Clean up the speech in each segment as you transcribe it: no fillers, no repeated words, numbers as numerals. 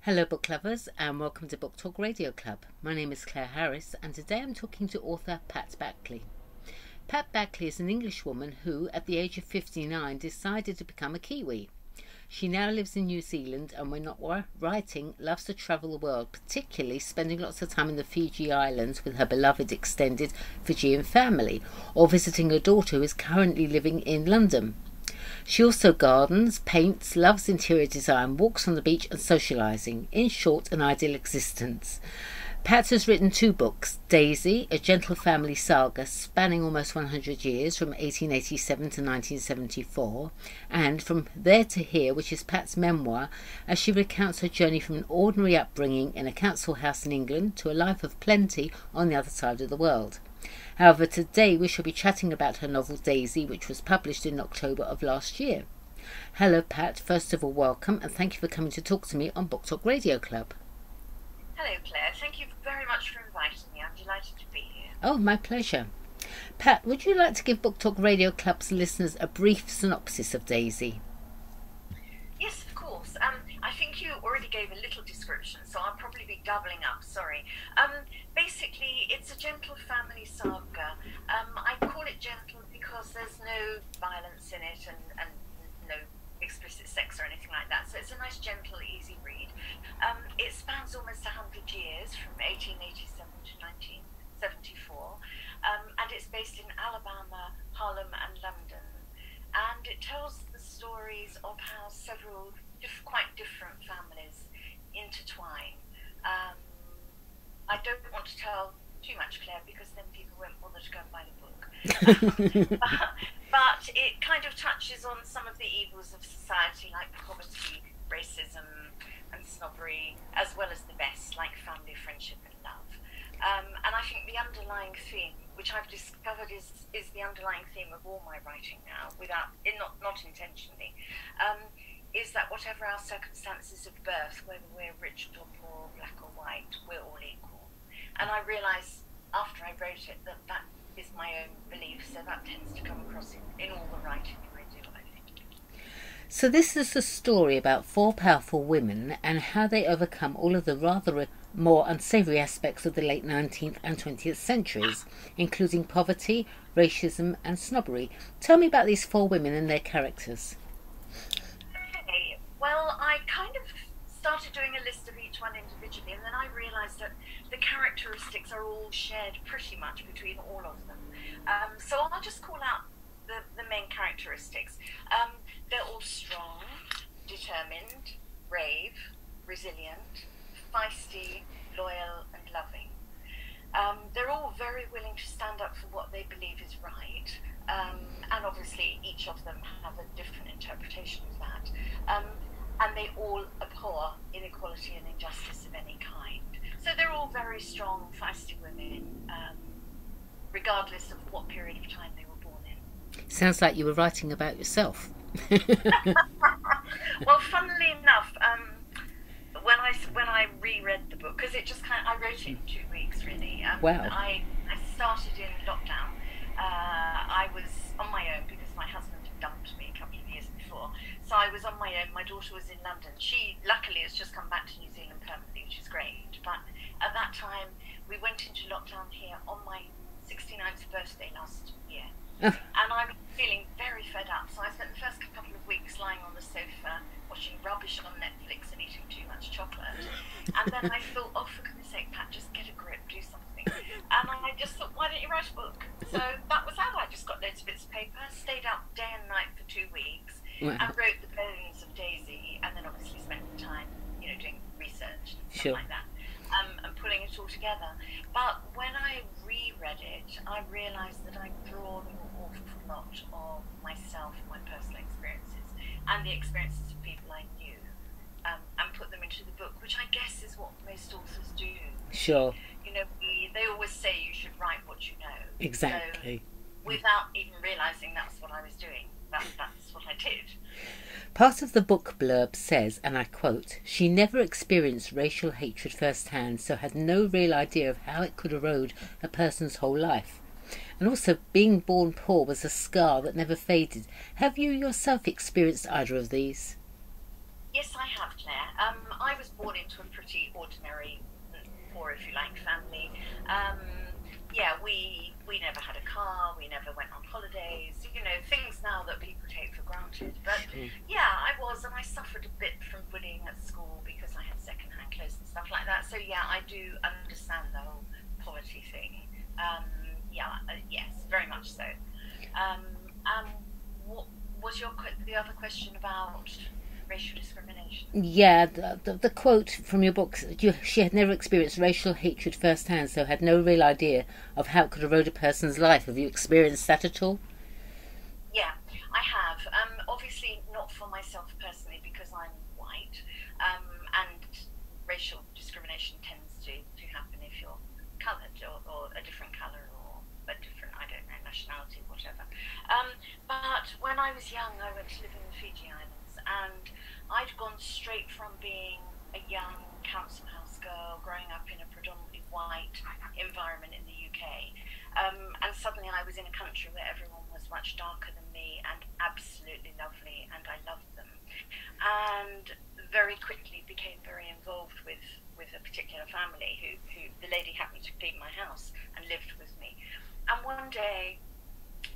Hello book lovers and welcome to Book Talk Radio Club. My name is Claire Harris and today I'm talking to author Pat Backley. Pat Backley is an English woman who, at the age of 59, decided to become a Kiwi. She now lives in New Zealand and when not writing, loves to travel the world, particularly spending lots of time in the Fiji Islands with her beloved extended Fijian family, or visiting her daughter who is currently living in London. She also gardens, paints, loves interior design, walks on the beach and socialising. In short, an ideal existence. Pat has written 2 books, Daisy, a gentle family saga spanning almost 100 years from 1887 to 1974, and From There to Here, which is Pat's memoir, as she recounts her journey from an ordinary upbringing in a council house in England to a life of plenty on the other side of the world. However, today we shall be chatting about her novel Daisy, which was published in October of last year. Hello Pat, first of all welcome and thank you for coming to talk to me on Book Talk Radio Club. Hello Claire, thank you very much for inviting me. I'm delighted to be here. Oh, my pleasure. Pat, would you like to give Book Talk Radio Club's listeners a brief synopsis of Daisy? Yes, of course. I think you already gave a little description, so I'll probably be doubling up, sorry. Basically, it's a gentle family saga. I call it gentle because there's no violence in it and no explicit sex or anything like that, so it's a nice, gentle, easy read. It spans almost 100 years, from 1887 to 1974, and it's based in Alabama, Harlem and London. And it tells the stories of how several quite different families intertwine. I don't want to tell too much, Claire, because then people won't bother to go and buy the book. But it kind of touches on some of the evils of society, like poverty, racism and snobbery, as well as the best, like family, friendship and love. And I think the underlying theme, which I've discovered is the underlying theme of all my writing now, not intentionally, is that whatever our circumstances of birth, whether we're rich or poor, black or white, we're all equal. And I realised after I wrote it that that is my own belief, so that tends to come across in all the writing I do, I think. So this is a story about 4 powerful women and how they overcome all of the rather more unsavoury aspects of the late 19th and 20th centuries, including poverty, racism and snobbery. Tell me about these 4 women and their characters. Okay, well, I kind of started doing a list of each one individually, and then I realised that the characteristics are all shared pretty much between all of them. So I'll just call out the main characteristics. They're all strong, determined, brave, resilient, feisty, loyal and loving. They're all very willing to stand up for what they believe is right, and obviously each of them have a different interpretation of that. And they all abhor inequality and injustice of any kind. So they're all very strong, feisty women, regardless of what period of time they were born in. Sounds like you were writing about yourself. Well, funnily enough, when I reread the book, because I wrote it in 2 weeks really. Wow. I started in lockdown. I was on my own because my husband had dumped me a couple of years before. So I was on my own. My daughter was in London. She luckily has just come back to New Zealand permanently, which is great. But at that time, we went into lockdown here on my 69th birthday last year. And I was feeling very fed up. So I spent the first couple of weeks lying on the sofa, watching rubbish on Netflix and eating too much chocolate. And then I thought, oh, for goodness sake, Pat, just get a grip, do something. And I just thought, why don't you write a book? So that was how I just got loads of bits of paper, stayed up day and night for 2 weeks. Wow. And wrote the bones of Daisy, and then obviously spent the time, doing research and stuff like that, and putting it all together. But when I reread it, I realised that I'd drawn an awful lot of myself, my personal experiences, and the experiences of people I knew, and put them into the book, which I guess is what most authors do. Sure. They always say you should write what you know. Exactly. So, without even realising that's what I was doing. That's what I did. Part of the book blurb says, and I quote, "She never experienced racial hatred firsthand, so had no real idea of how it could erode a person's whole life. And also, being born poor was a scar that never faded. Have you yourself experienced either of these?" Yes, I have, Claire. I was born into a pretty ordinary, poor, if you like, family. Um, yeah, we never had a car. We never went on holidays. You know, things now that people take for granted. But Sure. yeah, I was, and I suffered a bit from bullying at school because I had second-hand clothes and stuff like that. So yeah, I do understand the whole poverty thing. Um, yes, very much so. Um, what was the other question about racial discrimination? Yeah, the quote from your book, she had never experienced racial hatred firsthand, so had no real idea of how it could erode a person's life. Have you experienced that at all? Yeah, I have. Obviously, not for myself personally because I'm white, and racial discrimination tends to happen if you're coloured or a different colour or a different, I don't know, nationality, whatever. But when I was young, I went to live in the Fiji Islands, and I'd gone straight from being a young council house girl growing up in a predominantly white environment in the UK. And suddenly I was in a country where everyone was much darker than me and absolutely lovely, and I loved them. And very quickly became very involved with a particular family who the lady happened to clean my house and lived with me. And one day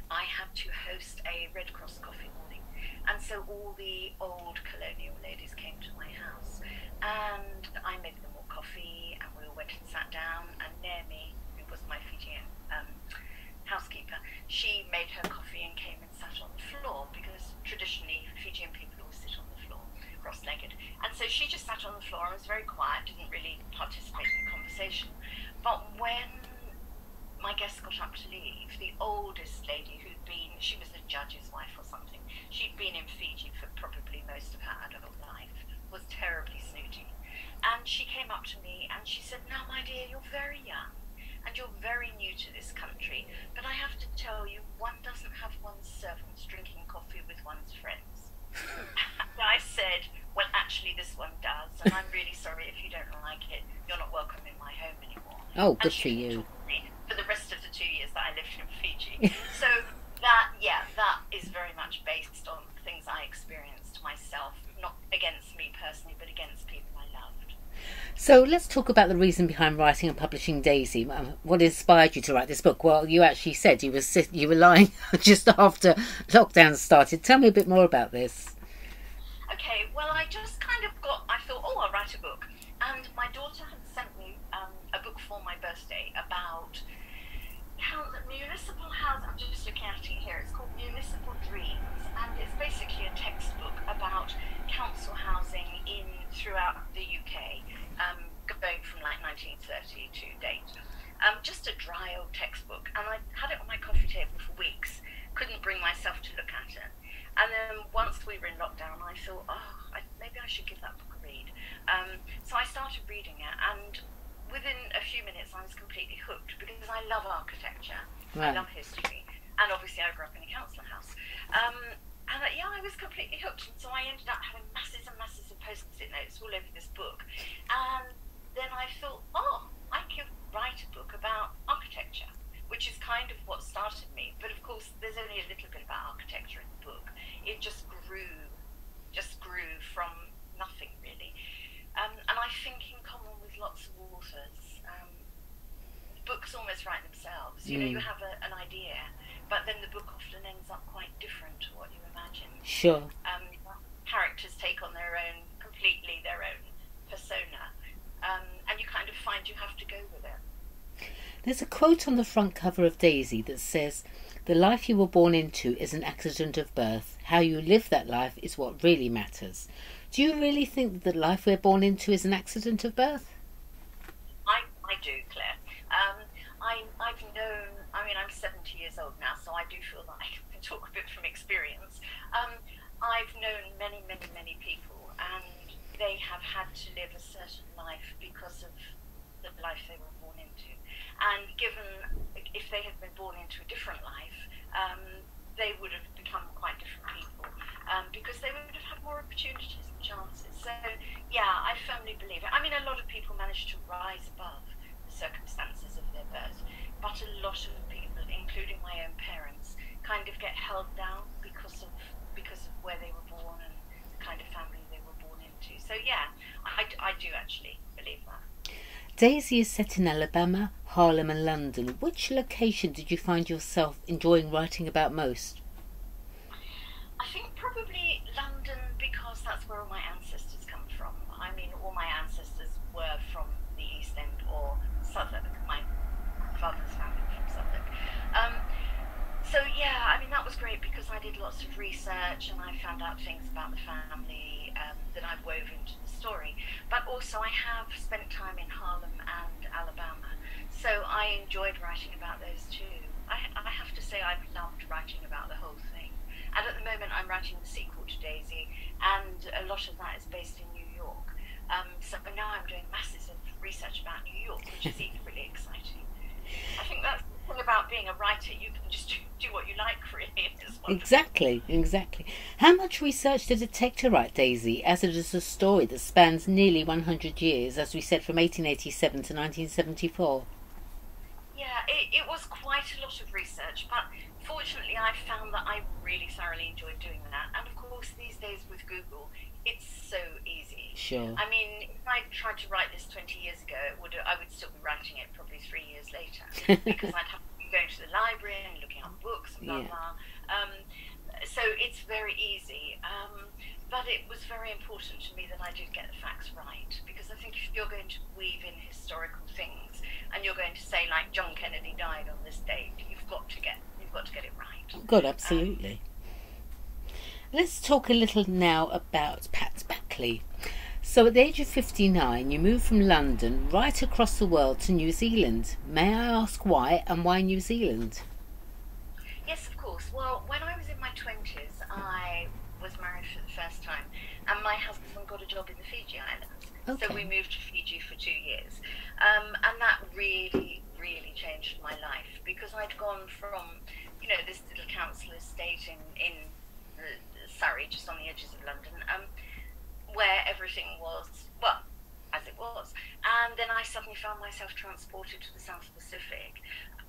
I had to host a Red Cross coffee morning. And so all the old colonial ladies came to my house, and I made them all coffee, and we all went and sat down, and Naomi, who was my Fijian housekeeper, she made her coffee and came and sat on the floor, because traditionally Fijian people always sit on the floor, cross-legged. And so she just sat on the floor and was very quiet, didn't really participate in the conversation. But when my guest got up to leave, the oldest lady she was the judge's wife or something, she'd been in Fiji for probably most of her adult life, was terribly snooty. And she came up to me and she said, "Now, my dear, you're very young and you're very new to this country, but I have to tell you, one doesn't have one's servants drinking coffee with one's friends." And I said, "Well, actually, this one does, and I'm really sorry if you don't like it. You're not welcome in my home anymore." Oh, And good for she didn't you. talk to me for the rest of the 2 years that I lived in Fiji. So that is very much based on things I experienced myself, not against me personally, but against people I loved. So let's talk about the reason behind writing and publishing Daisy. What inspired you to write this book? Well, you actually said you were lying just after lockdown started. Tell me a bit more about this. Okay, well, I thought, oh, I'll write a book. And my daughter had sent me a book for my birthday about municipal housing. I'm just looking at it here. It's called Municipal Dreams, and it's basically a textbook about council housing throughout the UK, going from like 1930 to date. Just a dry old textbook, and I had it on my coffee table for weeks. Couldn't bring myself to look at it. And then once we were in lockdown, I thought, maybe I should give that book a read. So I started reading it, and within a few minutes I was completely hooked because I love architecture, Right. I love history, and obviously I grew up in a council house. I was completely hooked, and so I ended up having masses and masses of post-it notes all over this book. And then I thought, I could write a book about architecture, which is kind of what started me. But of course, there's only a little bit about architecture in the book. It just grew from nothing really. And I think in common with lots of authors, books almost write themselves. You know, you have an idea, but then the book often ends up quite different to what you imagine. Sure. Characters take on completely their own persona, and you kind of find you have to go with it. There's a quote on the front cover of Daisy that says, "The life you were born into is an accident of birth. How you live that life is what really matters." Do you really think that the life we're born into is an accident of birth? I do, Claire. I've known, I'm 70 years old now, so I do feel that I can talk a bit from experience. I've known many, many, many people, and they have had to live a certain life because of the life they were born into. And given, if they had been born into a different life, they would have become quite different people, because they would have had more opportunities and chances. So, yeah, I firmly believe it. A lot of people manage to rise above the circumstances of their birth, but a lot of people, including my own parents, kind of get held down because of where they were born and the kind of family they were born into. to. So yeah, I do actually believe that. Daisy is set in Alabama, Harlem and London. Which location did you find yourself enjoying writing about most? I think probably London, because that's where all my ancestors come from. I mean, all my ancestors were from the East End or Southwark. My father's family from Southwark. So yeah, I mean, that was great because I did lots of research and I found out things about the family that I've woven into the story. But also I have spent time in Harlem and Alabama, so I enjoyed writing about those too. I have to say I've loved writing about the whole thing. And at the moment I'm writing the sequel to Daisy, and a lot of that is based in New York. So now I'm doing masses of research about New York, which is equally exciting. I think that's the thing about being a writer, you can just do what you like, really. Exactly. How much research did it take to write Daisy, as it is a story that spans nearly 100 years, as we said, from 1887 to 1974? Yeah, it was quite a lot of research, but fortunately I found that I really thoroughly enjoyed doing that. And of course, these days with Google, it's so easy. Sure. I mean, if I tried to write this 20 years ago, I would still be writing it probably 3 years later, because I'd have to be going to the library and looking up books and blah, blah. So it's very easy. But it was very important to me that I did get the facts right, because I think if you're going to weave in historical things and you're going to say, like, John Kennedy died on this date, you've got to get it right. God, absolutely. Let's talk a little now about Pat Backley. So at the age of 59, you moved from London right across the world to New Zealand. May I ask why, and why New Zealand? Yes, of course. Well, when I was in my 20s, I was married for the first time, and my husband got a job in the Fiji Islands. Okay. So we moved to Fiji for 2 years. And that really, really changed my life, because I'd gone from, this little council estate in Surrey, just on the edges of London, where everything was, well, as it was. And then I suddenly found myself transported to the South Pacific,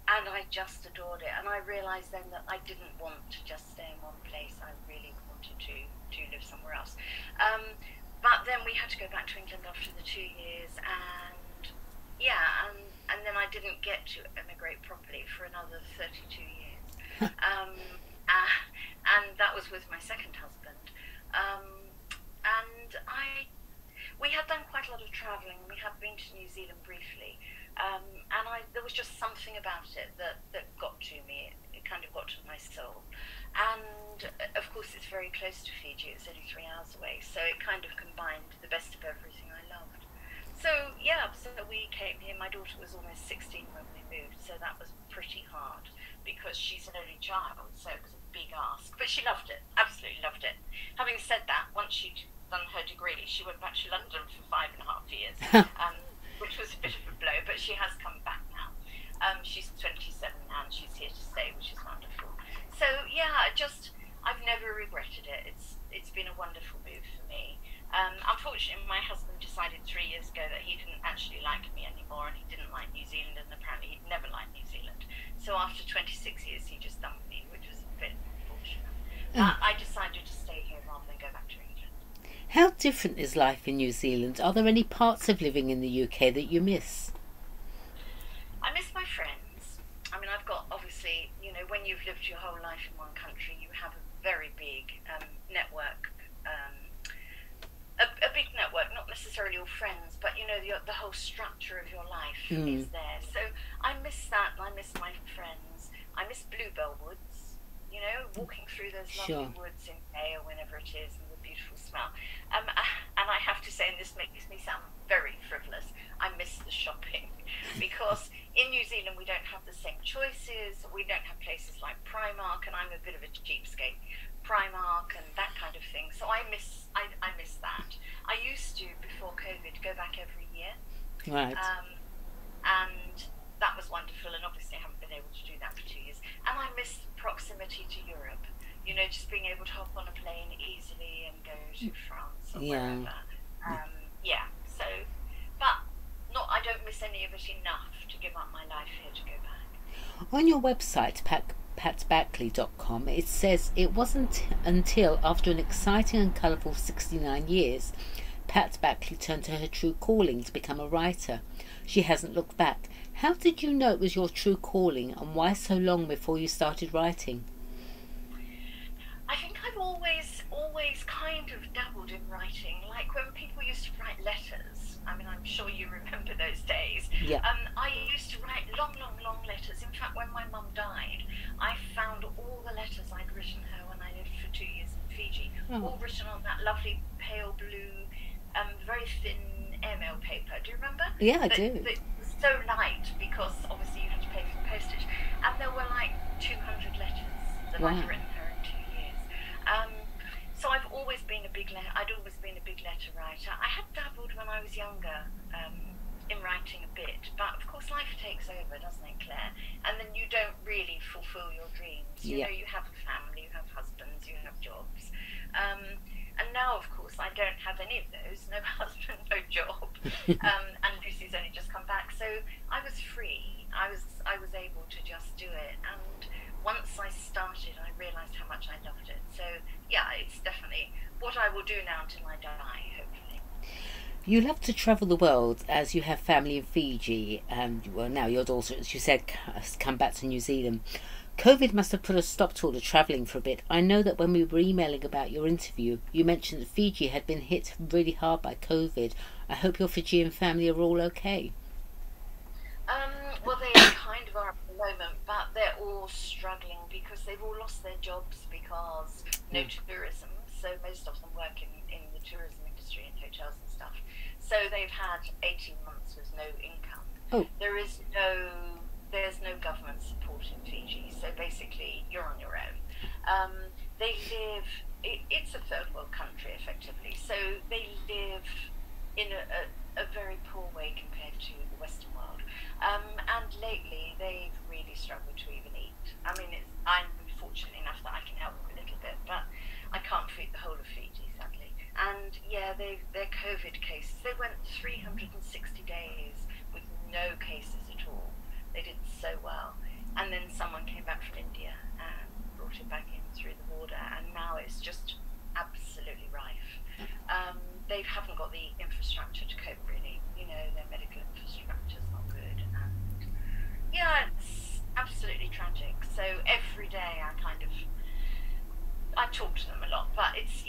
and I just adored it. And I realised then that I didn't want to just stay in one place. I really wanted to live somewhere else. But then we had to go back to England after the 2 years, and then I didn't get to emigrate properly for another 32 years. And that was with my second husband. We had done quite a lot of travelling. We had been to New Zealand briefly, and there was just something about it that got to me. It kind of got to my soul. And of course, it's very close to Fiji. It's only 3 hours away, so it kind of combined the best of everything I loved. So yeah, so we came here. My daughter was almost 16 when we moved, so that was pretty hard because she's an only child, so it was a big ask. But she loved it, absolutely loved it. Having said that, once she'd done her degree, she went back to London for 5.5 years, which was a bit of a blow, but she has come back now. She's 27 now and she's here to stay, which is wonderful. So yeah, I've never regretted it. It's been a wonderful move for me. Unfortunately, my husband decided 3 years ago that he didn't actually like me anymore, and he didn't like New Zealand, and apparently he'd never liked New Zealand. So after 26 years, he just dumped me, which was a bit unfortunate. I decided to stay here rather than go back to England. How different is life in New Zealand? Are there any parts of living in the UK that you miss? I miss my friends. I mean, I've got, obviously, when you've lived your whole life in one country, you have a very big network. A big network, not necessarily all friends, but the whole structure of your life is there. So I miss that, and I miss my friends. I miss Bluebell Woods, walking through those lovely woods in May or whenever it is, and the beautiful smell. And I have to say, and this makes me sound very frivolous, I miss the shopping, because in New Zealand we don't have the same choices. We don't have places like Primark, and I'm a bit of a cheapskate. Primark and that kind of thing. So I miss that. I used to, before COVID, go back every year. Right. And that was wonderful, and obviously I haven't been able to do that for 2 years. And I miss proximity to Europe. Just being able to hop on a plane easily and go to France or wherever. So, but I don't miss any of it enough to give up my life here to go back. On your website, patbackley.com, it says it wasn't until after an exciting and colourful 69 years, Pat Backley turned to her true calling to become a writer. She hasn't looked back. How did you know it was your true calling, and why so long before you started writing? I think I've always kind of dabbled in writing. Like when people used to write letters, I mean, I'm sure you remember those days. Yeah. I used to write long letters. In fact, when my mum died, I found all the letters I'd written her when I lived for 2 years in Fiji, all written on that lovely pale blue, very thin airmail paper. Do you remember? Yeah, I do. That was so light because obviously you had to pay for the postage. And there were like 200 letters that I'd written her in 2 years. So I've always been I'd always been a big letter writer. I had dabbled when I was younger in writing a bit, but of course life takes over, doesn't it, Claire? And then you don't really fulfill your dreams. You know, you have a family, you have husbands, you have jobs. And now, of course, I don't have any of those. No husband, no job. And Lucy's only just come back. So I was free. I was able to just do it. And once I started, I realised how much I loved it. So, yeah, it's definitely what I will do now until I die, hopefully. You love to travel the world, as you have family in Fiji, and well, now your daughter, as you said, has come back to New Zealand. COVID must have put a stop to all the travelling for a bit. I know that when we were emailing about your interview, you mentioned that Fiji had been hit really hard by COVID. I hope your Fijian family are all okay. Well, they kind of are at the moment, but they're all struggling because they've all lost their jobs because no tourism. So most of them work in the tourism industry and hotels and stuff. So they've had 18 months with no income. Oh. There's no government support in Fiji, so basically you're on your own. They live, it's a third world country effectively, so they live in a very poor way compared to the Western world. And lately they've really struggled to even eat. I mean, I'm fortunate enough that I can help them a little bit, but I can't feed the whole of Fiji, sadly. And yeah, their COVID cases, they went 360 days with no cases at all. They did so well. And then someone came back from India and brought it back in through the border, and now it's just absolutely rife. They haven't got the infrastructure to cope, really. You know, their medical infrastructure is not good. And yeah, it's absolutely tragic. So every day I talk to them a lot, but it's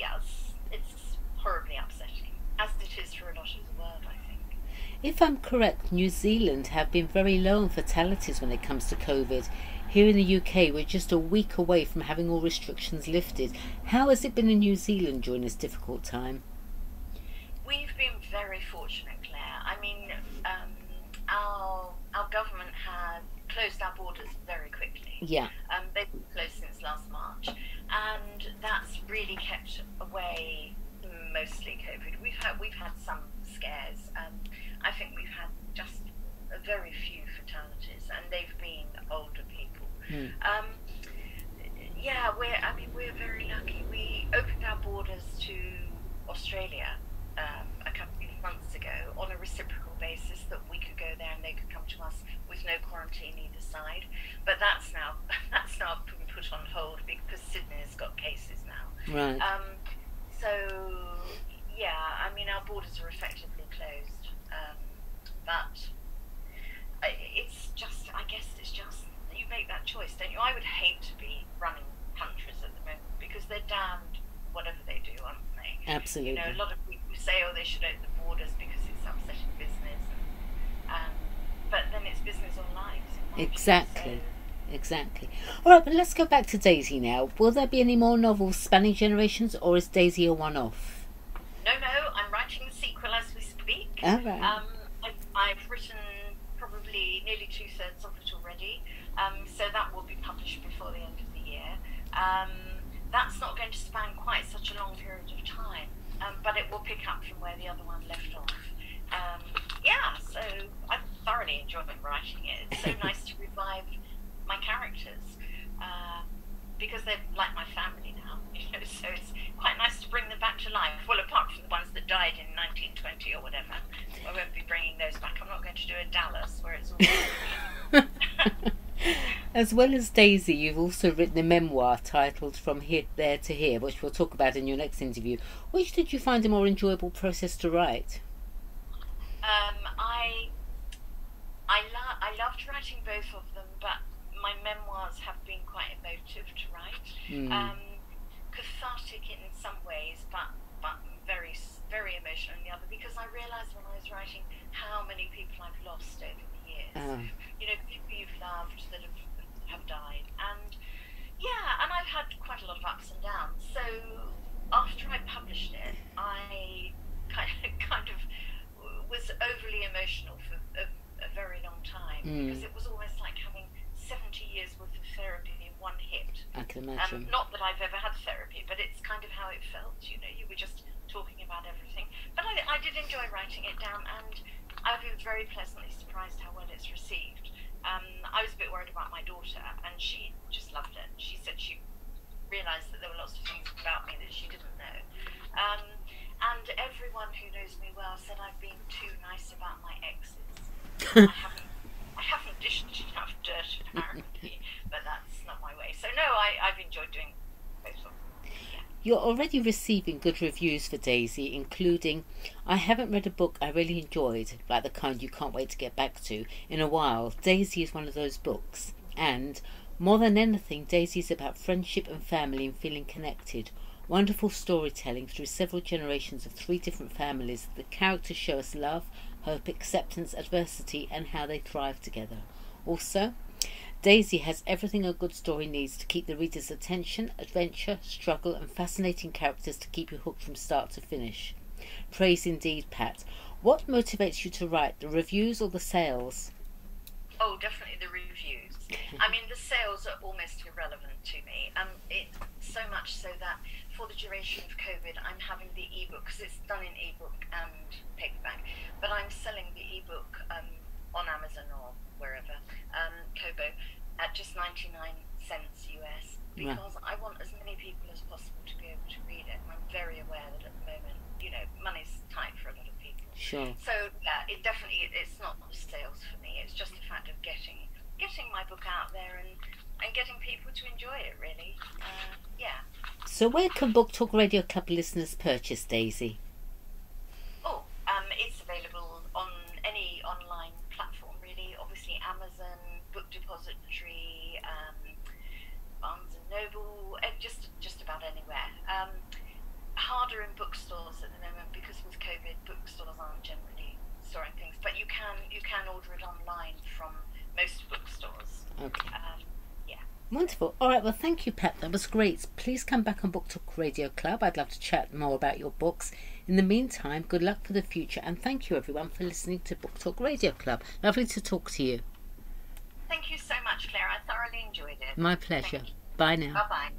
horribly upsetting, as it is for a lot of the world, I think. If I'm correct, New Zealand have been very low on fatalities when it comes to COVID. Here in the UK, we're just a week away from having all restrictions lifted. How has it been in New Zealand during this difficult time? We've been very fortunate, Claire. I mean, our government had closed our borders very quickly. Yeah. They've been closed since last March, and that's really kept away mostly COVID. We've had some scares. I think we've had just a very few fatalities, and they've been older people. Yeah, we're very lucky. We opened our borders to Australia a couple of months ago on a reciprocal basis, that we could go there and they could come to us with no quarantine either side. But that's now been put on hold because Sydney has got cases now. Right. So yeah, I mean, our borders are effectively closed, but it's just, I guess it's just, you make that choice, don't you? I would hate to be running countries at the moment because they're damned whatever they do, aren't they? Absolutely. You know, a lot of people say, oh, they should open the borders because it's upsetting business, but then it's business on lives. Exactly. Exactly. All right, but let's go back to Daisy now. Will there be any more novels spanning generations, or is Daisy a one-off? No, I'm writing the sequel as we speak. All right. I've written probably nearly 2/3 of it already, so that will be published before the end of the year. That's not going to span quite such a long period of time, but it will pick up from where the other one left off. Yeah, so I'm thoroughly enjoying writing it. It's so nice to revive my characters, because they're like my family now, you know, so it's quite nice to bring them back to life. Well, apart from the ones that died in 1920 or whatever, I won't be bringing those back. I'm not going to do a Dallas where it's all As well as Daisy, you've also written a memoir titled From Here, There to Here, which we'll talk about in your next interview. Which did you find a more enjoyable process to write? I loved writing both of them, but my memoirs have been quite emotive to write. Cathartic in some ways, but very very emotional in the other, because I realised when I was writing how many people I've lost over the years. You know, people you've loved that have died, and yeah, and I've had quite a lot of ups and downs. So after I published it, I kind of was overly emotional for a very long time, because it was almost like having 70 years worth of therapy in one hit. I can imagine. Not that I've ever had therapy, but it's kind of how it felt. You know, you were just talking about everything. But I did enjoy writing it down, and I've been very pleasantly surprised how well it's received. I was a bit worried about my daughter, and she just loved it. She said she realised that there were lots of things about me that she didn't know. And everyone who knows me well said I've been too nice about my exes. I haven't dished enough dirt, apparently, but that's not my way. So no, I've enjoyed doing both of them. Yeah. You're already receiving good reviews for Daisy, including, I haven't read a book I really enjoyed, like the kind you can't wait to get back to, in a while. Daisy is one of those books. And, more than anything, Daisy is about friendship and family and feeling connected. Wonderful storytelling through several generations of 3 different families. The characters show us love, hope, acceptance, adversity, and how they thrive together. Also, Daisy has everything a good story needs to keep the reader's attention, adventure, struggle, and fascinating characters to keep you hooked from start to finish. Praise indeed, Pat. What motivates you to write, the reviews or the sales? Oh, definitely the reviews. I mean, the sales are almost irrelevant to me. So much so that for the duration of COVID, I'm having the ebook, because it's done in ebook and paperback, but I'm selling the ebook on Amazon or wherever, Kobo, at just 99 cents US, because I want as many people as possible to be able to read it. And I'm very aware that at the moment, you know, money's tight for a lot of people. Sure. So yeah, it's not sales for me. It's just the fact of getting my book out there and getting people to enjoy it, really. Yeah. So where can Book Talk Radio Club listeners purchase Daisy? Oh, it's available on any online platform, really. Obviously Amazon, Book Depository, Barnes and Noble, just about anywhere. Harder in bookstores at the moment, because with COVID, bookstores aren't generally storing things. But you can order it online from most bookstores. Okay. Yeah. Wonderful. All right, well, thank you, Pat. That was great. Please come back on Book Talk Radio Club. I'd love to chat more about your books. In the meantime, good luck for the future, and thank you, everyone, for listening to Book Talk Radio Club. Lovely to talk to you. Thank you so much, Claire. I thoroughly enjoyed it. My pleasure. Bye now. Bye-bye.